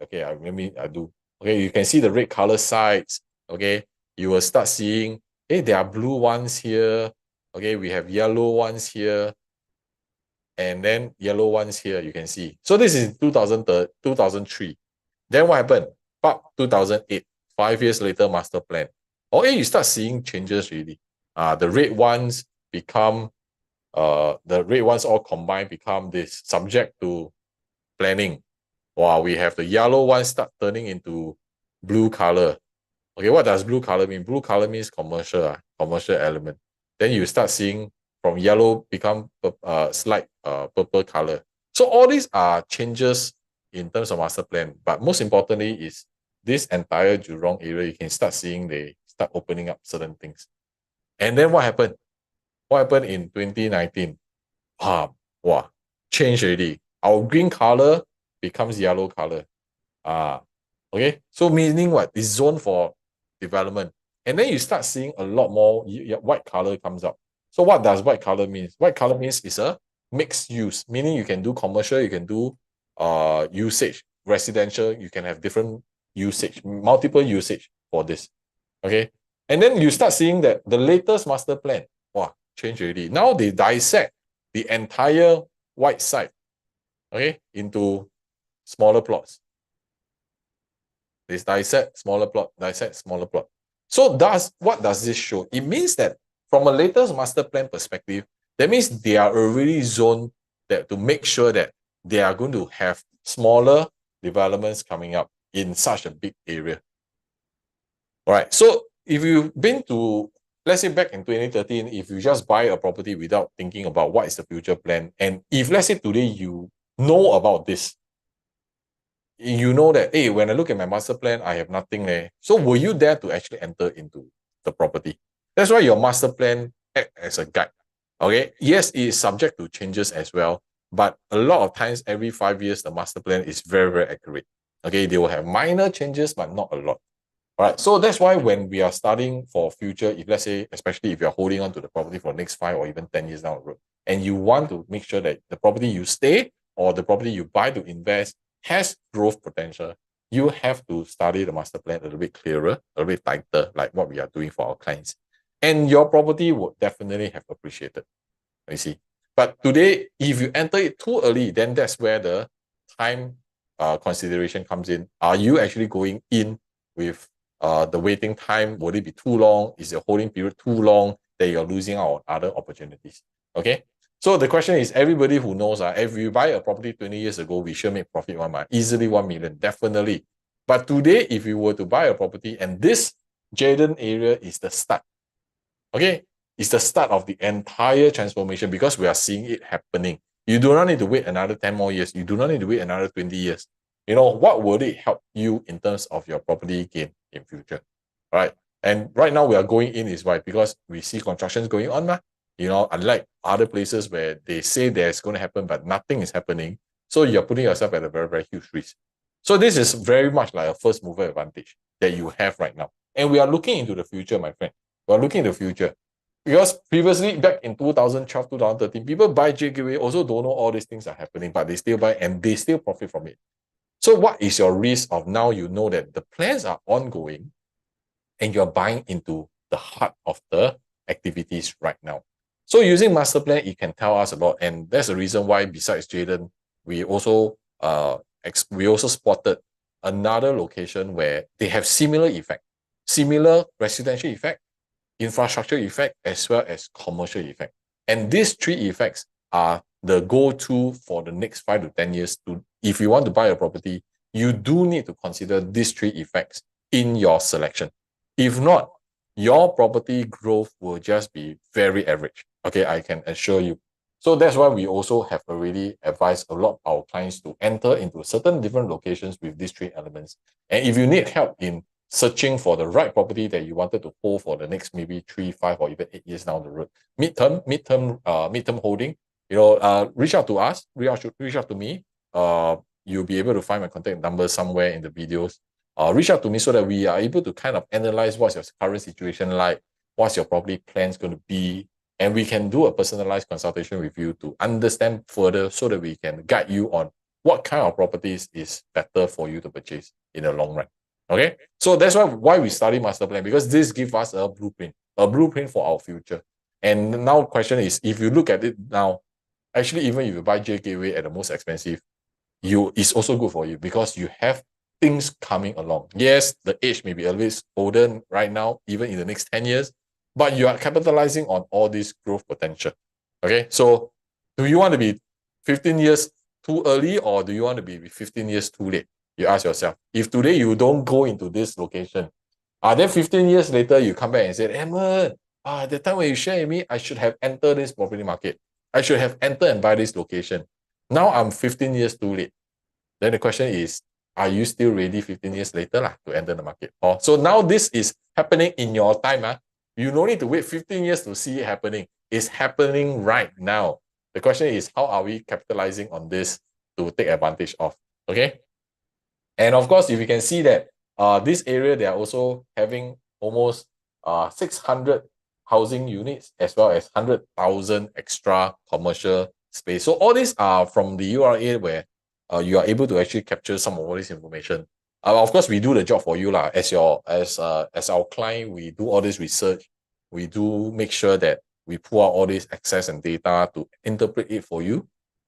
Okay, I do. Okay, you can see the red color sides. Okay, you will start seeing, there are blue ones here. Okay, we have yellow ones here. And then yellow ones here, you can see. So this is 2003. Then what happened? 2008, 5 years later, master plan. You start seeing changes really. The red ones become, the red ones all combined become this subject to planning. Wow, we have the yellow ones start turning into blue color. Okay, what does blue color mean? Blue color means commercial element. Then you start seeing from yellow become slight purple color. So all these are changes in terms of master plan. But most importantly is this entire Jurong area, you can start seeing they start opening up certain things. And then what happened? What happened in 2019? Wow, change already. Our green color becomes yellow color. Okay, so meaning what? It's zoned for development. And then you start seeing a lot more white color comes up. So what does white color mean? White color means it's a mixed use, meaning you can do commercial, you can do usage, residential, you can have different usage, multiple usage for this. Okay, and then you start seeing that the latest master plan, wow, change already. Now they dissect the entire white side, okay, into smaller plots. They dissect smaller plot, dissect smaller plot. So what does this show? It means that from a latest master plan perspective, that means they are already zoned that to make sure that they are going to have smaller developments coming up in such a big area. All right. So if you've been to, let's say back in 2013, if you just buy a property without thinking about what is the future plan, and if let's say today you know about this, you know that, hey, when I look at my master plan, I have nothing there. So will you dare to actually enter into the property? That's why your master plan act as a guide. Okay. Yes, it is subject to changes as well. But a lot of times, every 5 years, the master plan is very, very accurate. Okay. They will have minor changes, but not a lot. All right. So that's why when we are studying for future, if let's say, especially if you're holding on to the property for the next 5 or even 10 years down the road, and you want to make sure that the property you stay or the property you buy to invest has growth potential, you have to study the master plan a little bit clearer, a little bit tighter, like what we are doing for our clients. And your property would definitely have appreciated. You see. But today, if you enter it too early, then that's where the time consideration comes in. Are you actually going in with the waiting time? Would it be too long? Is the holding period too long that you're losing out on other opportunities? Okay. So the question is, everybody who knows, if you buy a property 20 years ago, we should make profit 1 month, easily 1 million, definitely. But today, if you were to buy a property and this Jayden area is the start, okay, it's the start of the entire transformation because we are seeing it happening. You do not need to wait another 10 more years. You do not need to wait another 20 years. You know, what would it help you in terms of your property gain in future? All right. And right now we are going in is why? Because we see constructions going on. You know, unlike other places where they say there's going to happen, but nothing is happening. So you're putting yourself at a very, very huge risk. So this is very much like a first mover advantage that you have right now. And we are looking into the future, my friend. We are looking into the future. Because previously, back in 2012, 2013, people buy JKW also don't know all these things are happening, but they still buy and they still profit from it. So what is your risk of now you know that the plans are ongoing and you're buying into the heart of the activities right now? So using master plan, it can tell us a lot. And that's the reason why besides Jayden, we also spotted another location where they have similar effect, similar residential effect, infrastructure effect, as well as commercial effect. And these 3 effects are the go-to for the next 5 to 10 years. If you want to buy a property, you do need to consider these 3 effects in your selection. If not, your property growth will just be very average. Okay, I can assure you. So that's why we also have already advised a lot of our clients to enter into certain different locations with these 3 elements. And if you need help in searching for the right property that you wanted to hold for the next maybe 3, 5, or even 8 years down the road, midterm holding, you know, reach out to us, reach out to me. You'll be able to find my contact number somewhere in the videos. Reach out to me so that we are able to kind of analyze what's your current situation like, what's your property plans going to be, and we can do a personalized consultation with you to understand further so that we can guide you on what kind of properties is better for you to purchase in the long run. Okay, so that's why we study master plan, because this gives us a blueprint for our future. And now the question is, if you look at it now, actually, even if you buy JKW at the most expensive, it's also good for you because you have things coming along. Yes, the age may be a little bit older right now, even in the next 10 years, but you are capitalizing on all this growth potential. Okay, so do you want to be 15 years too early or do you want to be 15 years too late? You ask yourself, if today you don't go into this location, then 15 years later, you come back and say, Edmund, the time when you share with me, I should have entered this property market. I should have entered and buy this location. Now I'm 15 years too late. Then the question is, are you still ready 15 years later to enter the market? So now this is happening in your time. You don't need to wait 15 years to see it happening. It's happening right now. The question is, how are we capitalizing on this to take advantage of? Okay. And of course, if you can see that this area, they are also having almost 600 housing units as well as 100,000 extra commercial space. So all these are from the URA where you are able to actually capture some of all this information. Of course, we do the job for you as our client. We do all this research. We do make sure that we pull out all this access and data to interpret it for you.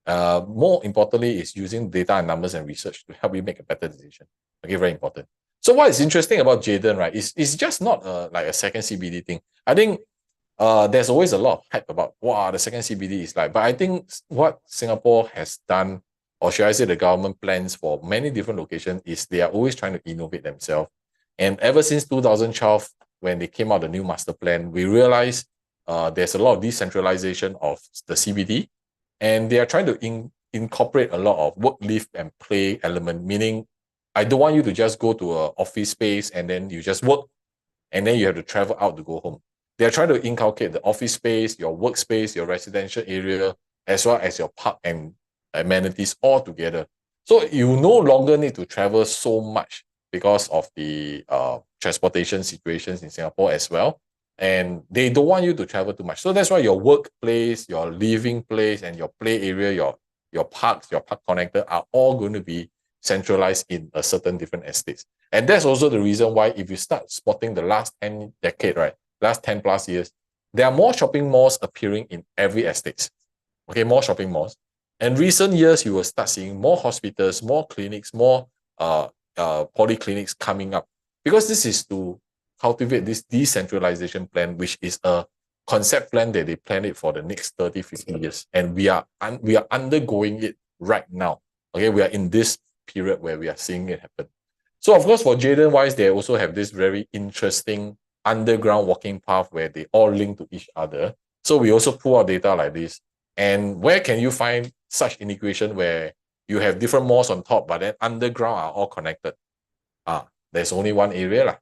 More importantly is using data and numbers and research to help you make a better decision. Okay, very important. So what is interesting about Jayden, right, is just not like a second CBD thing. I think there's always a lot of hype about what the second CBD is like. But I think what Singapore has done, or should I say the government plans for many different locations, is they are always trying to innovate themselves. And ever since 2012, when they came out the new master plan, we realized there's a lot of decentralization of the CBD, and they are trying to incorporate a lot of work, live, and play element, meaning I don't want you to just go to an office space and then you just work and then you have to travel out to go home. They're trying to inculcate the office space, your workspace, your residential area, as well as your park and amenities all together. So you no longer need to travel so much because of the transportation situations in Singapore as well. And they don't want you to travel too much. So that's why your workplace, your living place, and your play area, your parks, your park connector are all going to be centralized in a certain different estates. And that's also the reason why if you start spotting the last 10 decade, right, last 10 plus years, there are more shopping malls appearing in every estate. Okay, more shopping malls. And recent years, you will start seeing more hospitals, more clinics, more polyclinics coming up, because this is to cultivate this decentralization plan, which is a concept plan that they plan it for the next 30, 50 years. And we are undergoing it right now. Okay, we are in this period where we are seeing it happen. So of course, for Jayden wise, they also have this very interesting underground walking path where they all link to each other. So we also pull out data like this. And where can you find such integration where you have different malls on top, but then underground are all connected? There's only one area lah,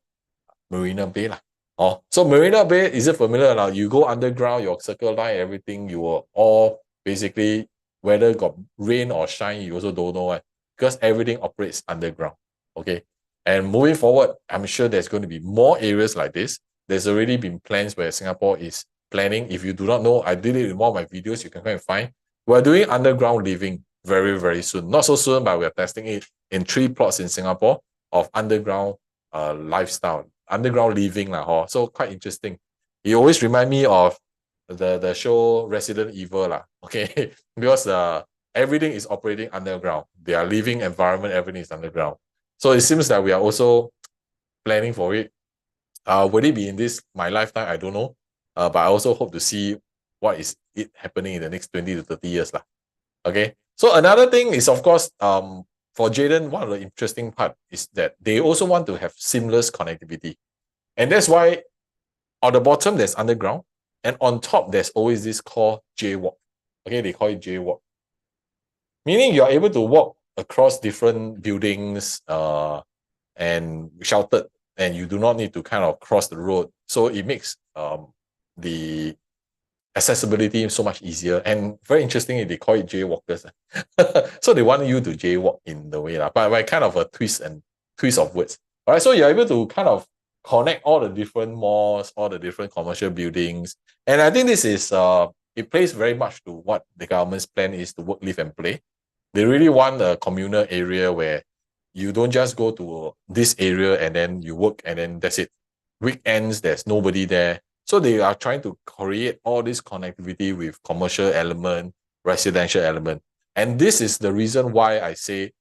Marina Bay lah. Oh, so Marina Bay, is it familiar now? You go underground, your circle line, everything, you will all basically, whether got rain or shine, you also don't know, right? Because everything operates underground. Okay. And moving forward, I'm sure there's going to be more areas like this. There's already been plans where Singapore is planning. If you do not know, I did it in one of my videos, you can go and find. We're doing underground living very, very soon. Not so soon, but we're testing it in 3 plots in Singapore of underground lifestyle, underground living. So quite interesting. It always remind me of the show Resident Evil. Okay, because everything is operating underground. Their living environment, everything is underground. So it seems that we are also planning for it. Will it be in my lifetime? I don't know. But I also hope to see what is it happening in the next 20 to 30 years. Okay. So another thing is, of course, for Jayden, one of the interesting part is that they also want to have seamless connectivity. And that's why on the bottom, there's underground. And on top, there's always this called J-Walk. Okay, they call it J-Walk. Meaning you're able to walk across different buildings and sheltered, and you do not need to kind of cross the road. So it makes the accessibility so much easier. And very interestingly, they call it jaywalkers. So they want you to jaywalk in the way, but by kind of a twist of words. All right, so you're able to kind of connect all the different malls, all the different commercial buildings. And I think this is, it plays very much to what the government's plan is to work, live, and play. They really want a communal area where you don't just go to this area and then you work and then that's it. Weekends, there's nobody there. So they are trying to create all this connectivity with commercial element, residential element. And this is the reason why I say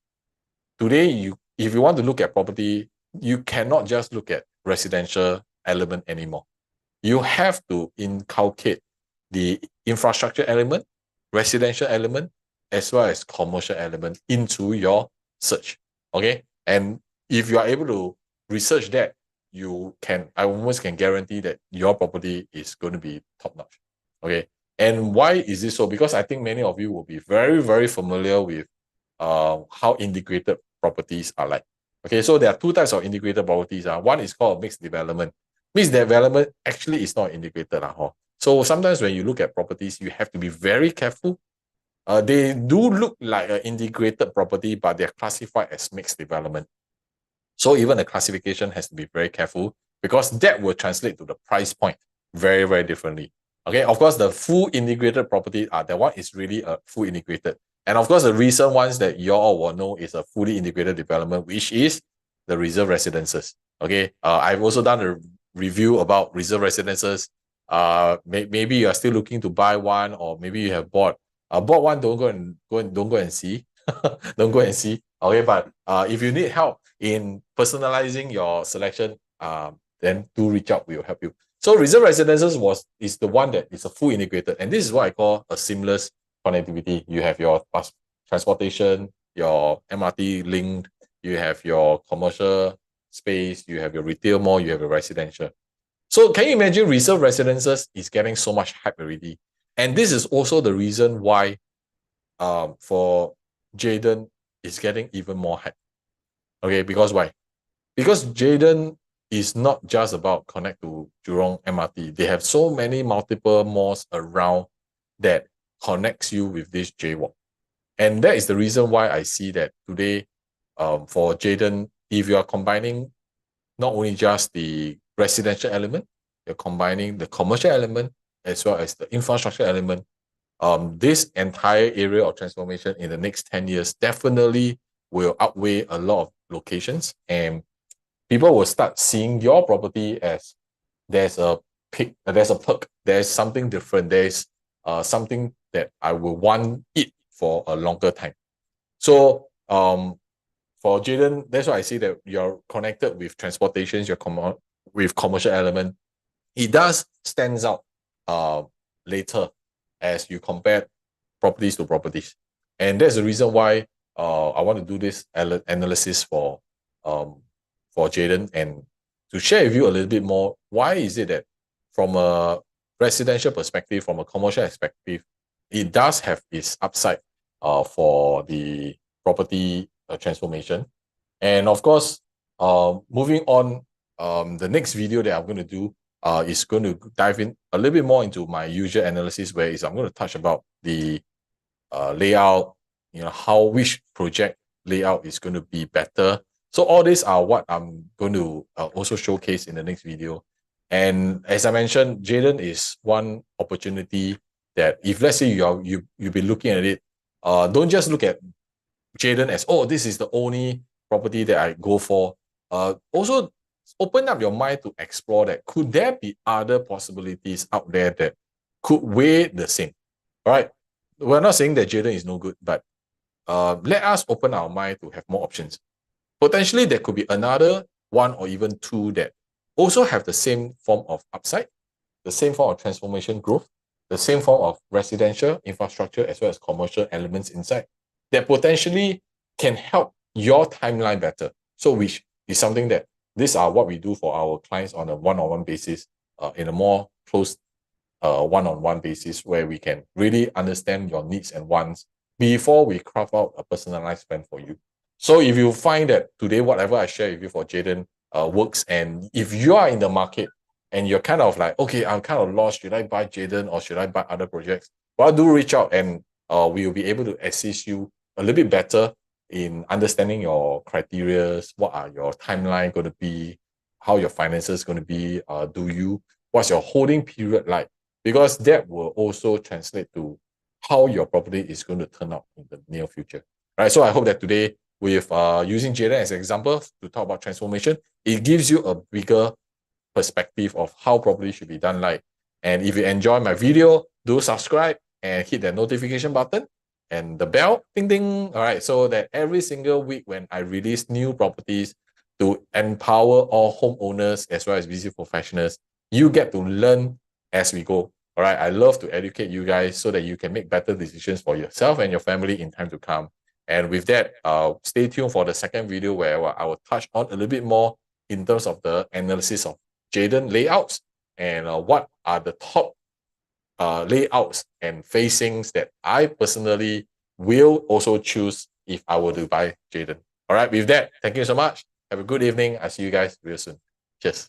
today, if you want to look at property, you cannot just look at residential element anymore. You have to inculcate the infrastructure element, residential element, as well as commercial element into your search. Okay. And if you are able to research that, I almost can guarantee that your property is going to be top notch. Okay. And why is this so? Because I think many of you will be very, very familiar with how integrated properties are like. Okay. So there are 2 types of integrated properties. One is called mixed development. Mixed development actually is not integrated. So sometimes when you look at properties, you have to be very careful. They do look like an integrated property, but they're classified as mixed development. So even the classification has to be very careful, because that will translate to the price point very, very differently. Okay, of course, the full integrated property, that one is really a full integrated. And of course, the recent ones that you all will know is a fully integrated development, which is the reserve residences. Okay, I've also done a review about reserve residences. Maybe you are still looking to buy one, or maybe you have bought one. Don't go and see. Don't go and see. Okay, but if you need help in personalizing your selection, then do reach out. We will help you. So reserve residences is the one that is a full integrated, and this is what I call a seamless connectivity. You have your bus transportation, your MRT linked, you have your commercial space, you have your retail mall, you have your residential. So can you imagine resale residences is getting so much hype already? And this is also the reason why for Jaden is getting even more hype. Okay, because why? Because Jaden is not just about connect to Jurong MRT. They have so many multiple malls around that connects you with this J-Walk. And that is the reason why I see that today, for Jaden, if you are combining not only just the residential element, you're combining the commercial element as well as the infrastructure element. This entire area of transformation in the next 10 years definitely will outweigh a lot of locations, and people will start seeing your property as there's a perk, there's something different, there's something that I will want it for a longer time. So for Jaden, that's why I say that you're connected with transportations, you're with commercial element. It does stands out later as you compare properties to properties. And that's the reason why I want to do this analysis for Jaden, and to share with you a little bit more, why is it that from a residential perspective, from a commercial perspective, it does have its upside for the property transformation. And of course, moving on, the next video that I'm going to do is going to dive in a little bit more into my usual analysis, where I'm going to touch about the layout, how which project layout is going to be better. So all these are what I'm going to also showcase in the next video. And as I mentioned, Jaden is one opportunity that if let's say you've been looking at it, don't just look at Jaden as, oh, this is the only property that I go for. Also open up your mind to explore that could there be other possibilities out there that could weigh the same. All right. We're not saying that Jaden is no good, but let us open our mind to have more options. Potentially, there could be another one or even two that also have the same form of upside, the same form of transformation growth, the same form of residential infrastructure as well as commercial elements inside that potentially can help your timeline better. So which is something that these are what we do for our clients on a one-on-one basis, in a more close one-on-one basis, where we can really understand your needs and wants before we craft out a personalized plan for you. So if you find that today, whatever I share with you for Jaden works, and if you are in the market and you're kind of like, okay, I'm kind of lost, should I buy Jaden or should I buy other projects? Well, do reach out, and we will be able to assist you a little bit better in understanding your criteria, what are your timeline going to be, how your finances going to be, what's your holding period like? Because that will also translate to how your property is going to turn out in the near future. Right. So I hope that today, with using Jaden as an example to talk about transformation, it gives you a bigger perspective of how property should be done like. And if you enjoy my video, do subscribe and hit the notification button and the bell, ding ding. All right, so that every single week when I release new properties to empower all homeowners as well as busy professionals, you get to learn as we go. All right, I love to educate you guys so that you can make better decisions for yourself and your family in time to come. And with that, stay tuned for the second video where I will touch on a little bit more in terms of the analysis of Jaden layouts and what are the top layouts and facings that I personally will also choose if I were to buy Jaden. All right, with that, thank you so much. Have a good evening. I'll see you guys real soon. Cheers.